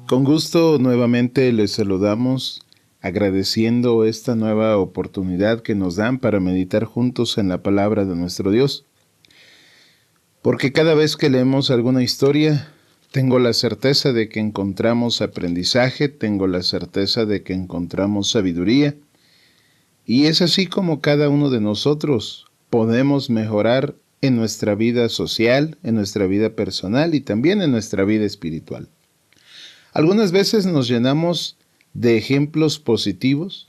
Con gusto nuevamente les saludamos, agradeciendo esta nueva oportunidad que nos dan para meditar juntos en la palabra de nuestro Dios. Porque cada vez que leemos alguna historia, tengo la certeza de que encontramos aprendizaje, tengo la certeza de que encontramos sabiduría, y es así como cada uno de nosotros podemos mejorar en nuestra vida social, en nuestra vida personal y también en nuestra vida espiritual. Algunas veces nos llenamos de ejemplos positivos,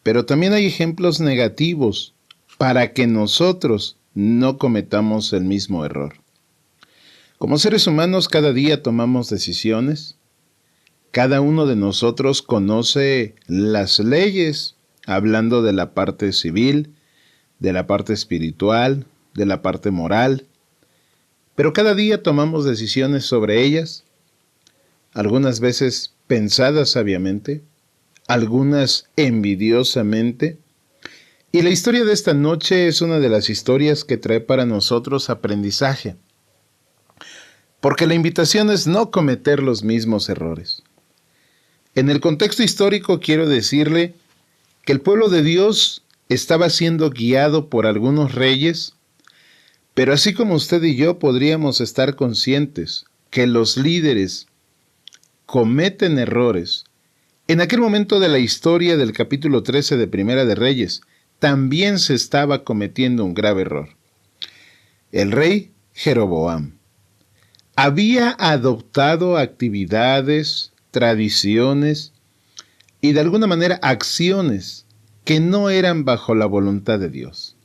pero también hay ejemplos negativos para que nosotros no cometamos el mismo error. Como seres humanos cada día tomamos decisiones, cada uno de nosotros conoce las leyes, hablando de la parte civil, de la parte espiritual, de la parte moral, pero cada día tomamos decisiones sobre ellas, algunas veces pensadas sabiamente, algunas envidiosamente. Y la historia de esta noche es una de las historias que trae para nosotros aprendizaje, porque la invitación es no cometer los mismos errores. En el contexto histórico quiero decirle que el pueblo de Dios estaba siendo guiado por algunos reyes, pero así como usted y yo podríamos estar conscientes que los líderes cometen errores. En aquel momento de la historia del capítulo 13 de Primera de Reyes, también se estaba cometiendo un grave error. El rey Jeroboam había adoptado actividades, tradiciones y de alguna manera acciones que no eran bajo la voluntad de Dios.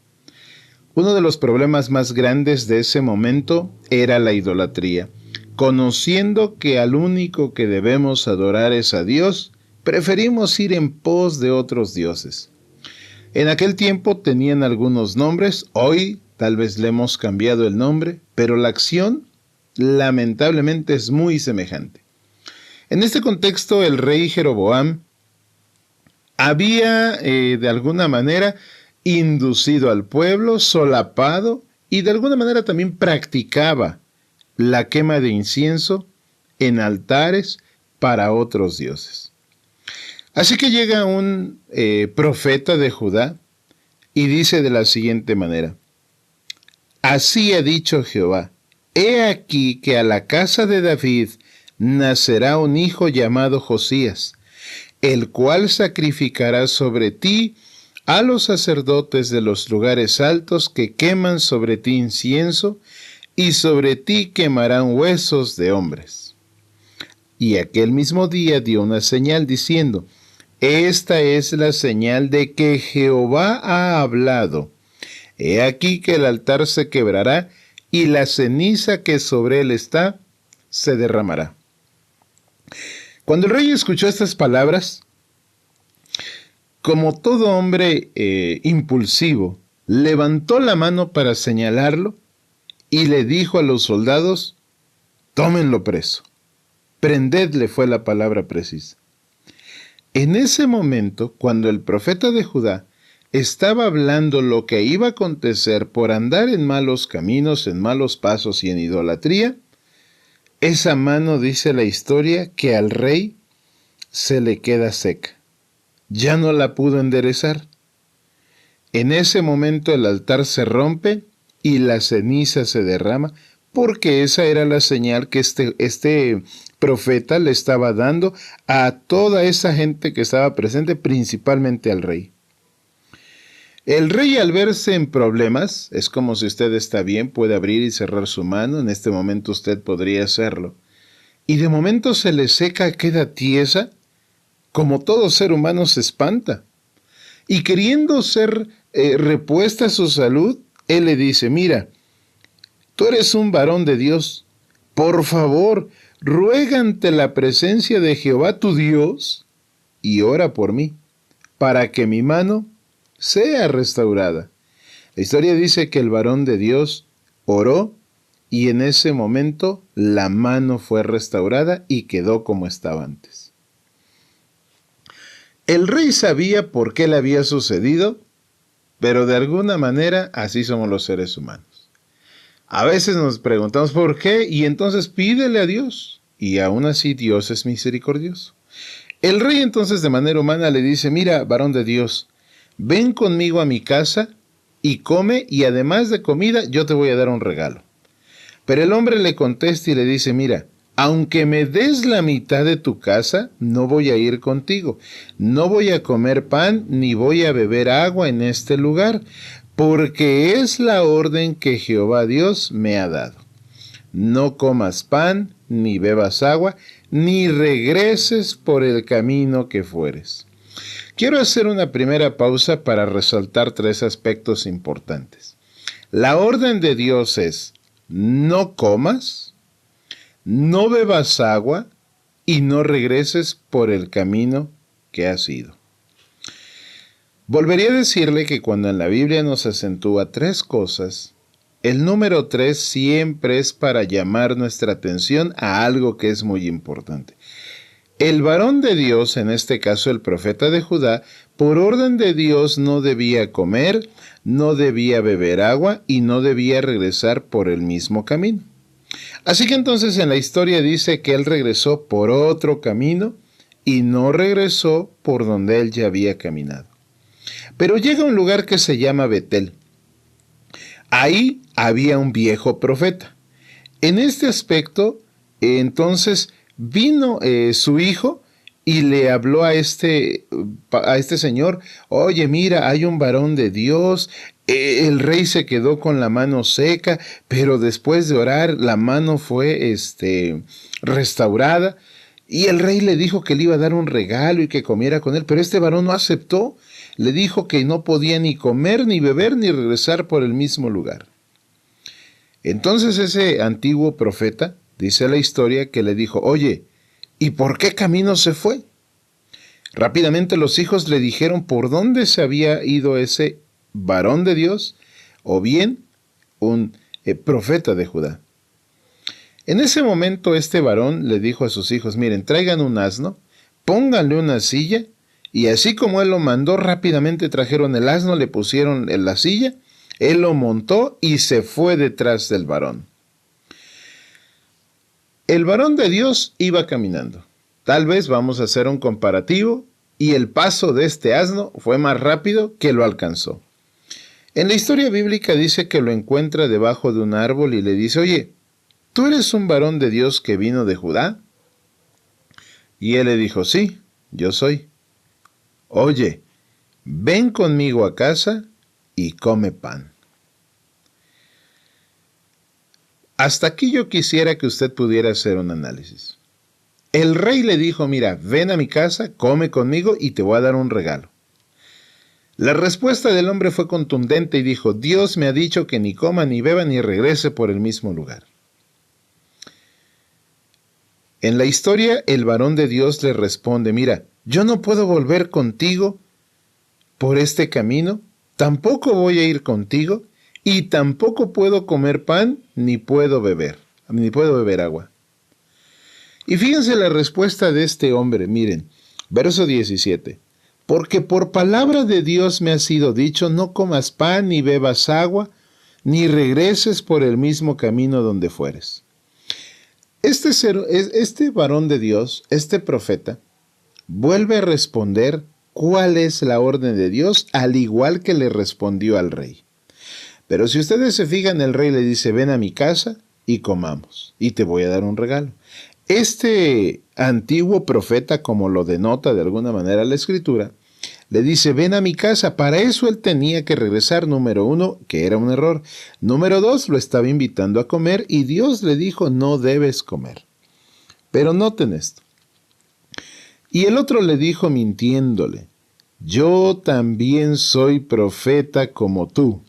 Uno de los problemas más grandes de ese momento era la idolatría. Conociendo que al único que debemos adorar es a Dios, preferimos ir en pos de otros dioses. En aquel tiempo tenían algunos nombres, hoy tal vez le hemos cambiado el nombre, pero la acción lamentablemente es muy semejante. En este contexto, el rey Jeroboam había de alguna manera inducido al pueblo, solapado y de alguna manera también practicaba la quema de incienso en altares para otros dioses. Así que llega un profeta de Judá y dice de la siguiente manera: así ha dicho Jehová, he aquí que a la casa de David nacerá un hijo llamado Josías, el cual sacrificará sobre ti a los sacerdotes de los lugares altos que queman sobre ti incienso, y sobre ti quemarán huesos de hombres. Y aquel mismo día dio una señal diciendo: esta es la señal de que Jehová ha hablado. He aquí que el altar se quebrará, y la ceniza que sobre él está se derramará. Cuando el rey escuchó estas palabras, como todo hombre impulsivo, levantó la mano para señalarlo, y le dijo a los soldados: tómenlo preso. Prendedle fue la palabra precisa. En ese momento, cuando el profeta de Judá estaba hablando lo que iba a acontecer por andar en malos caminos, en malos pasos y en idolatría, esa mano, dice la historia, que al rey se le queda seca. Ya no la pudo enderezar. En ese momento el altar se rompe y la ceniza se derrama, porque esa era la señal que este profeta le estaba dando a toda esa gente que estaba presente, principalmente al rey. El rey, al verse en problemas, es como si usted está bien, puede abrir y cerrar su mano, en este momento usted podría hacerlo, y de momento se le seca, queda tiesa, como todo ser humano se espanta, y queriendo ser repuesta su salud, él le dice: mira, tú eres un varón de Dios, por favor, ruega ante la presencia de Jehová tu Dios y ora por mí, para que mi mano sea restaurada. La historia dice que el varón de Dios oró y en ese momento la mano fue restaurada y quedó como estaba antes. El rey sabía por qué le había sucedido, pero de alguna manera así somos los seres humanos. A veces nos preguntamos por qué y entonces pídele a Dios. y aún así Dios es misericordioso. El rey entonces de manera humana le dice, mira, varón de Dios, ven conmigo a mi casa y come, y además de comida yo te voy a dar un regalo. Pero el hombre le contesta y le dice, mira, aunque me des la mitad de tu casa, no voy a ir contigo. No voy a comer pan ni voy a beber agua en este lugar, porque es la orden que Jehová Dios me ha dado. No comas pan, ni bebas agua, ni regreses por el camino que fueres. Quiero hacer una primera pausa para resaltar 3 aspectos importantes. La orden de Dios es, no comas, no bebas agua y no regreses por el camino que has ido. Volvería a decirle que cuando en la Biblia nos acentúa 3 cosas, el número 3 siempre es para llamar nuestra atención a algo que es muy importante. El varón de Dios, en este caso el profeta de Judá, por orden de Dios no debía comer, no debía beber agua y no debía regresar por el mismo camino. Así que entonces en la historia dice que él regresó por otro camino y no regresó por donde él ya había caminado. Pero llega a un lugar que se llama Betel. Ahí había un viejo profeta. En este aspecto, entonces vino su hijo y le habló a este señor, oye, mira, hay un varón de Dios, el rey se quedó con la mano seca, pero después de orar la mano fue restaurada, y el rey le dijo que le iba a dar un regalo y que comiera con él, pero este varón no aceptó, le dijo que no podía ni comer, ni beber, ni regresar por el mismo lugar. Entonces ese antiguo profeta, dice la historia, que le dijo, oye, ¿y por qué camino se fue? Rápidamente los hijos le dijeron por dónde se había ido ese varón de Dios, o bien un profeta de Judá. En ese momento este varón le dijo a sus hijos, miren, traigan un asno, pónganle una silla, y así como él lo mandó, rápidamente trajeron el asno, le pusieron en la silla, él lo montó y se fue detrás del varón. El varón de Dios iba caminando. Tal vez vamos a hacer un comparativo, y el paso de este asno fue más rápido que lo alcanzó. En la historia bíblica dice que lo encuentra debajo de un árbol y le dice, oye, ¿tú eres un varón de Dios que vino de Judá? Y él le dijo, sí, yo soy. Oye, ven conmigo a casa y come pan. Hasta aquí yo quisiera que usted pudiera hacer un análisis. El rey le dijo, mira, ven a mi casa, come conmigo y te voy a dar un regalo. La respuesta del hombre fue contundente y dijo, Dios me ha dicho que ni coma, ni beba, ni regrese por el mismo lugar. En la historia, el varón de Dios le responde, mira, yo no puedo volver contigo por este camino, tampoco voy a ir contigo, y tampoco puedo comer pan, ni puedo beber agua. Y fíjense la respuesta de este hombre, miren, verso 17. Porque por palabra de Dios me ha sido dicho, no comas pan, ni bebas agua, ni regreses por el mismo camino donde fueres. Este varón de Dios, este profeta, vuelve a responder cuál es la orden de Dios, al igual que le respondió al rey. Pero si ustedes se fijan, el rey le dice, ven a mi casa y comamos, y te voy a dar un regalo. Este antiguo profeta, como lo denota de alguna manera la escritura, le dice, ven a mi casa. Para eso él tenía que regresar, número 1, que era un error. Número 2, lo estaba invitando a comer y Dios le dijo, no debes comer. Pero noten esto. Y el otro le dijo mintiéndole, yo también soy profeta como tú.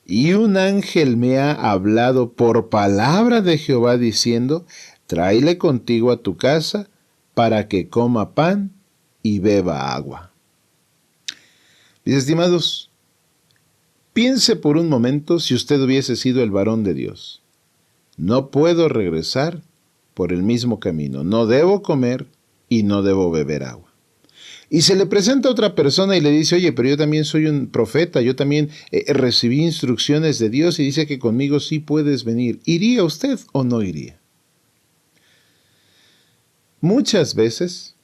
Y un ángel me ha hablado por palabra de Jehová diciendo, tráele contigo a tu casa para que coma pan y beba agua. Mis estimados, piense por un momento si usted hubiese sido el varón de Dios. No puedo regresar por el mismo camino, no debo comer y no debo beber agua. Y se le presenta a otra persona y le dice, oye, pero yo también soy un profeta, yo también recibí instrucciones de Dios y dice que conmigo sí puedes venir. ¿Iría usted o no iría? Muchas veces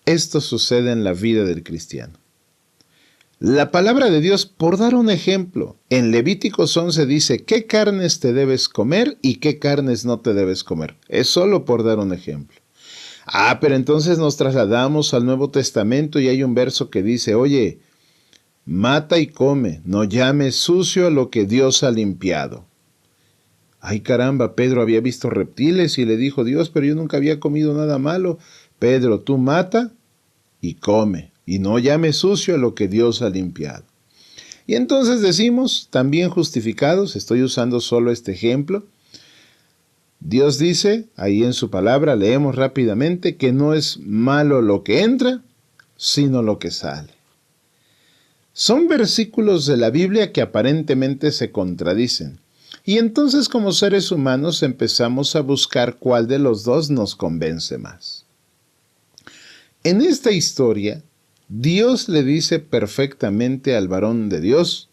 esto sucede en la vida del cristiano. La palabra de Dios, por dar un ejemplo, en Levíticos 11 dice qué carnes te debes comer y qué carnes no te debes comer. Es solo por dar un ejemplo. Pero entonces nos trasladamos al Nuevo Testamento y hay un verso que dice, oye, mata y come, no llames sucio a lo que Dios ha limpiado. Ay caramba, Pedro había visto reptiles y le dijo, Dios, pero yo nunca había comido nada malo. Pedro, tú mata y come, y no llames sucio a lo que Dios ha limpiado. Y entonces decimos, también justificados, estoy usando solo este ejemplo, Dios dice, ahí en su palabra, leemos rápidamente, que no es malo lo que entra, sino lo que sale. Son versículos de la Biblia que aparentemente se contradicen. Y entonces como seres humanos empezamos a buscar cuál de los dos nos convence más. En esta historia, Dios le dice perfectamente al varón de Dios,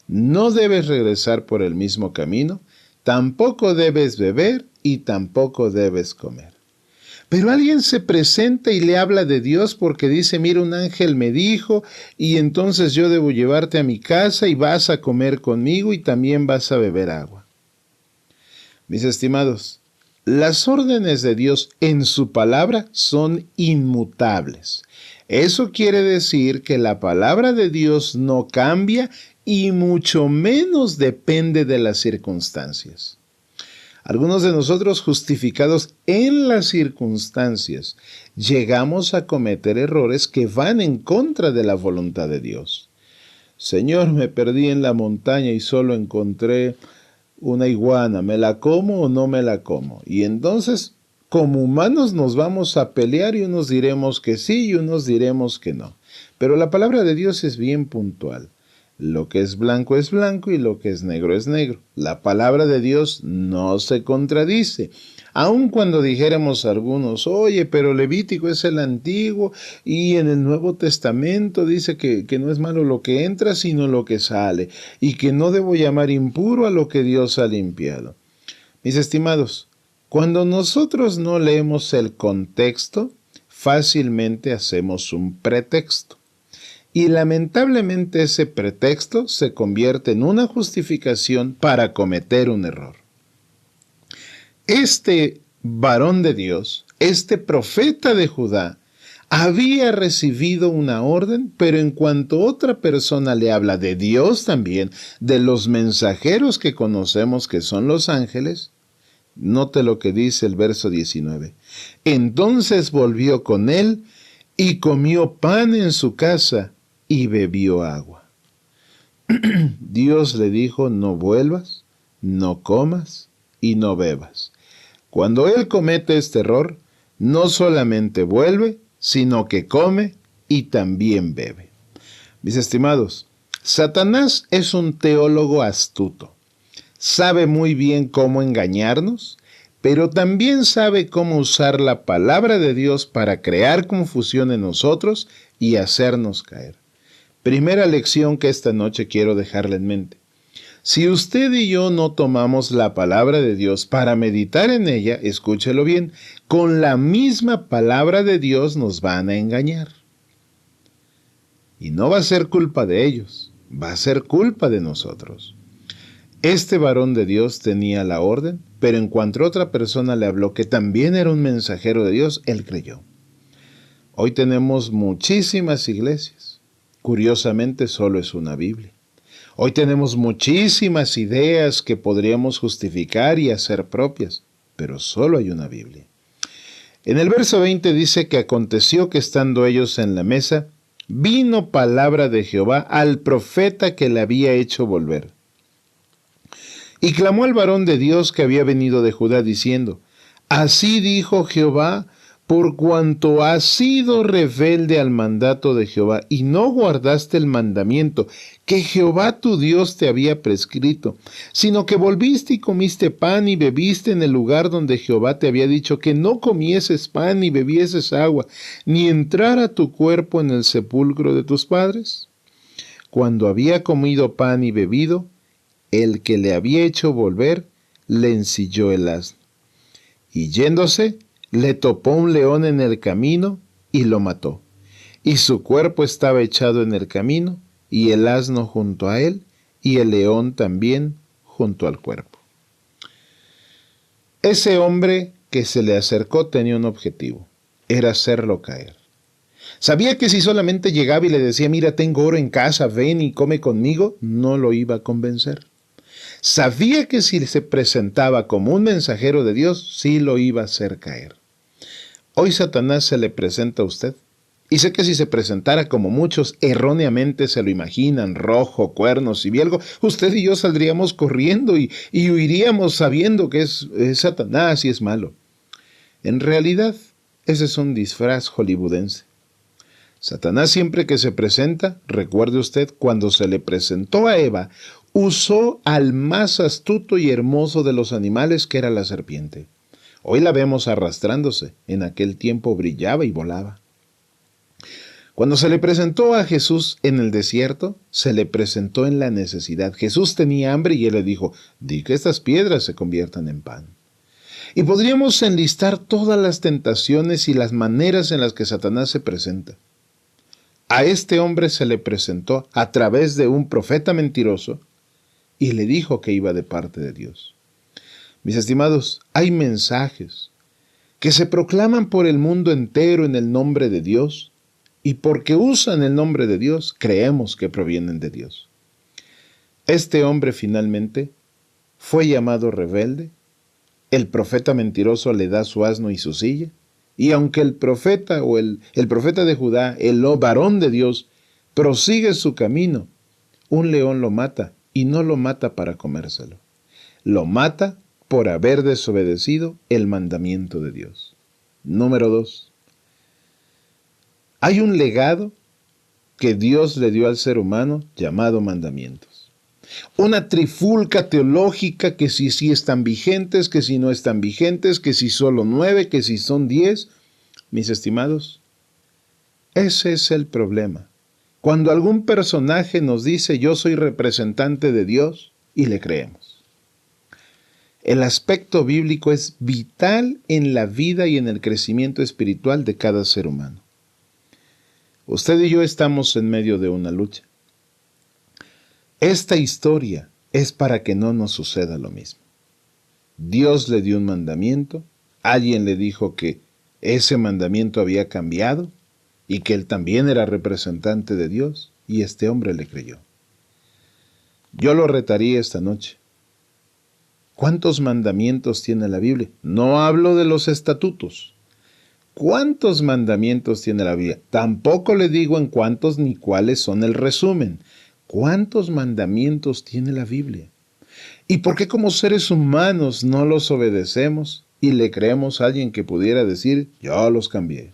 no debes regresar por el mismo camino, tampoco debes beber y tampoco debes comer. Pero alguien se presenta y le habla de Dios porque dice, mira, un ángel me dijo y entonces yo debo llevarte a mi casa y vas a comer conmigo y también vas a beber agua. Mis estimados, las órdenes de Dios en su palabra son inmutables. Eso quiere decir que la palabra de Dios no cambia y mucho menos depende de las circunstancias. Algunos de nosotros, justificados en las circunstancias, llegamos a cometer errores que van en contra de la voluntad de Dios. Señor, me perdí en la montaña y solo encontré una iguana, ¿me la como o no me la como? Y entonces, como humanos nos vamos a pelear y unos diremos que sí y unos diremos que no. Pero la palabra de Dios es bien puntual. Lo que es blanco y lo que es negro es negro. La palabra de Dios no se contradice. Aun cuando dijéramos algunos, oye, pero Levítico es el antiguo y en el Nuevo Testamento dice que no es malo lo que entra, sino lo que sale, y que no debo llamar impuro a lo que Dios ha limpiado. Mis estimados, cuando nosotros no leemos el contexto, fácilmente hacemos un pretexto. Y lamentablemente ese pretexto se convierte en una justificación para cometer un error. Este varón de Dios, este profeta de Judá, había recibido una orden, pero en cuanto otra persona le habla de Dios también, de los mensajeros que conocemos que son los ángeles, note lo que dice el verso 19. Entonces volvió con él y comió pan en su casa y bebió agua. Dios le dijo, no vuelvas, no comas y no bebas. Cuando él comete este error, no solamente vuelve, sino que come y también bebe. Mis estimados, Satanás es un teólogo astuto. Sabe muy bien cómo engañarnos, pero también sabe cómo usar la palabra de Dios para crear confusión en nosotros y hacernos caer. Primera lección que esta noche quiero dejarle en mente. Si usted y yo no tomamos la palabra de Dios para meditar en ella, escúchelo bien, con la misma palabra de Dios nos van a engañar. Y no va a ser culpa de ellos, va a ser culpa de nosotros. Este varón de Dios tenía la orden, pero en cuanto otra persona le habló que también era un mensajero de Dios, él creyó. Hoy tenemos muchísimas iglesias. Curiosamente, solo es una Biblia. Hoy tenemos muchísimas ideas que podríamos justificar y hacer propias, pero solo hay una Biblia. En el verso 20 dice que aconteció que estando ellos en la mesa, vino palabra de Jehová al profeta que le había hecho volver. Y clamó al varón de Dios que había venido de Judá diciendo, así dijo Jehová, por cuanto has sido rebelde al mandato de Jehová y no guardaste el mandamiento que Jehová tu Dios te había prescrito, sino que volviste y comiste pan y bebiste en el lugar donde Jehová te había dicho que no comieses pan ni bebieses agua, ni entrara tu cuerpo en el sepulcro de tus padres. Cuando había comido pan y bebido, el que le había hecho volver le ensilló el asno. Y yéndose, le topó un león en el camino y lo mató. Y su cuerpo estaba echado en el camino, y el asno junto a él, y el león también junto al cuerpo. Ese hombre que se le acercó tenía un objetivo, era hacerlo caer. Sabía que si solamente llegaba y le decía, mira, tengo oro en casa, ven y come conmigo, no lo iba a convencer. Sabía que si se presentaba como un mensajero de Dios, sí lo iba a hacer caer. Hoy Satanás se le presenta a usted. Y sé que si se presentara como muchos erróneamente se lo imaginan, rojo, cuernos y vielgo, usted y yo saldríamos corriendo y huiríamos sabiendo que es Satanás y es malo. En realidad, ese es un disfraz hollywoodense. Satanás siempre que se presenta, recuerde usted, cuando se le presentó a Eva, usó al más astuto y hermoso de los animales, que era la serpiente. Hoy la vemos arrastrándose, en aquel tiempo brillaba y volaba. Cuando se le presentó a Jesús en el desierto, se le presentó en la necesidad. Jesús tenía hambre y él le dijo, di que estas piedras se conviertan en pan. Y podríamos enlistar todas las tentaciones y las maneras en las que Satanás se presenta. A este hombre se le presentó a través de un profeta mentiroso y le dijo que iba de parte de Dios. Mis estimados, hay mensajes que se proclaman por el mundo entero en el nombre de Dios, y porque usan el nombre de Dios, creemos que provienen de Dios. Este hombre finalmente fue llamado rebelde, el profeta mentiroso le da su asno y su silla, y aunque el profeta o el profeta de Judá, el varón de Dios, prosigue su camino, un león lo mata, y no lo mata para comérselo. Lo mata por haber desobedecido el mandamiento de Dios. Número 2. Hay un legado que Dios le dio al ser humano llamado mandamientos. Una trifulca teológica que si sí están vigentes, que si no están vigentes, que si solo 9, que si son 10. Mis estimados, ese es el problema. Cuando algún personaje nos dice yo soy representante de Dios y le creemos. El aspecto bíblico es vital en la vida y en el crecimiento espiritual de cada ser humano. Usted y yo estamos en medio de una lucha. Esta historia es para que no nos suceda lo mismo. Dios le dio un mandamiento, alguien le dijo que ese mandamiento había cambiado y que él también era representante de Dios, y este hombre le creyó. Yo lo retaría esta noche. ¿Cuántos mandamientos tiene la Biblia? No hablo de los estatutos. ¿Cuántos mandamientos tiene la Biblia? Tampoco le digo en cuántos ni cuáles son el resumen. ¿Cuántos mandamientos tiene la Biblia? ¿Y por qué como seres humanos no los obedecemos y le creemos a alguien que pudiera decir, yo los cambié?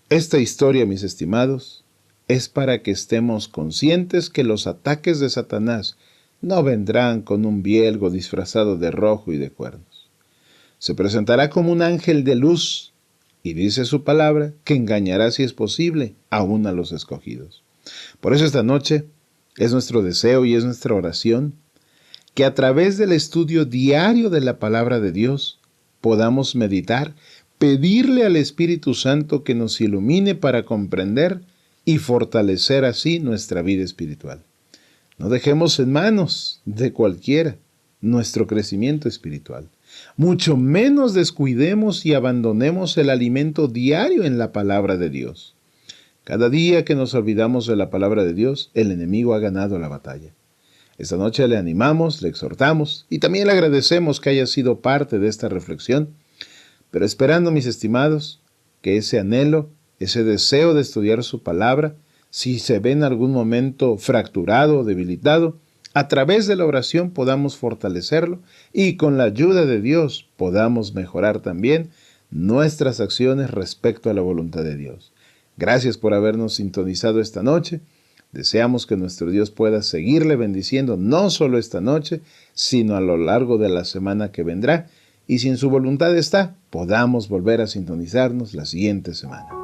Esta historia, mis estimados, es para que estemos conscientes que los ataques de Satanás no vendrán con un vielgo disfrazado de rojo y de cuernos. Se presentará como un ángel de luz, y dice su palabra que engañará, si es posible, aún a los escogidos. Por eso esta noche es nuestro deseo y es nuestra oración que a través del estudio diario de la palabra de Dios podamos meditar, pedirle al Espíritu Santo que nos ilumine para comprender y fortalecer así nuestra vida espiritual. No dejemos en manos de cualquiera nuestro crecimiento espiritual. Mucho menos descuidemos y abandonemos el alimento diario en la palabra de Dios. Cada día que nos olvidamos de la palabra de Dios, el enemigo ha ganado la batalla. Esta noche le animamos, le exhortamos y también le agradecemos que haya sido parte de esta reflexión, pero esperando, mis estimados, que ese anhelo, ese deseo de estudiar su palabra, si se ve en algún momento fracturado o debilitado, a través de la oración podamos fortalecerlo y con la ayuda de Dios podamos mejorar también nuestras acciones respecto a la voluntad de Dios. Gracias por habernos sintonizado esta noche. Deseamos que nuestro Dios pueda seguirle bendiciendo no solo esta noche, sino a lo largo de la semana que vendrá. Y si en su voluntad está, podamos volver a sintonizarnos la siguiente semana.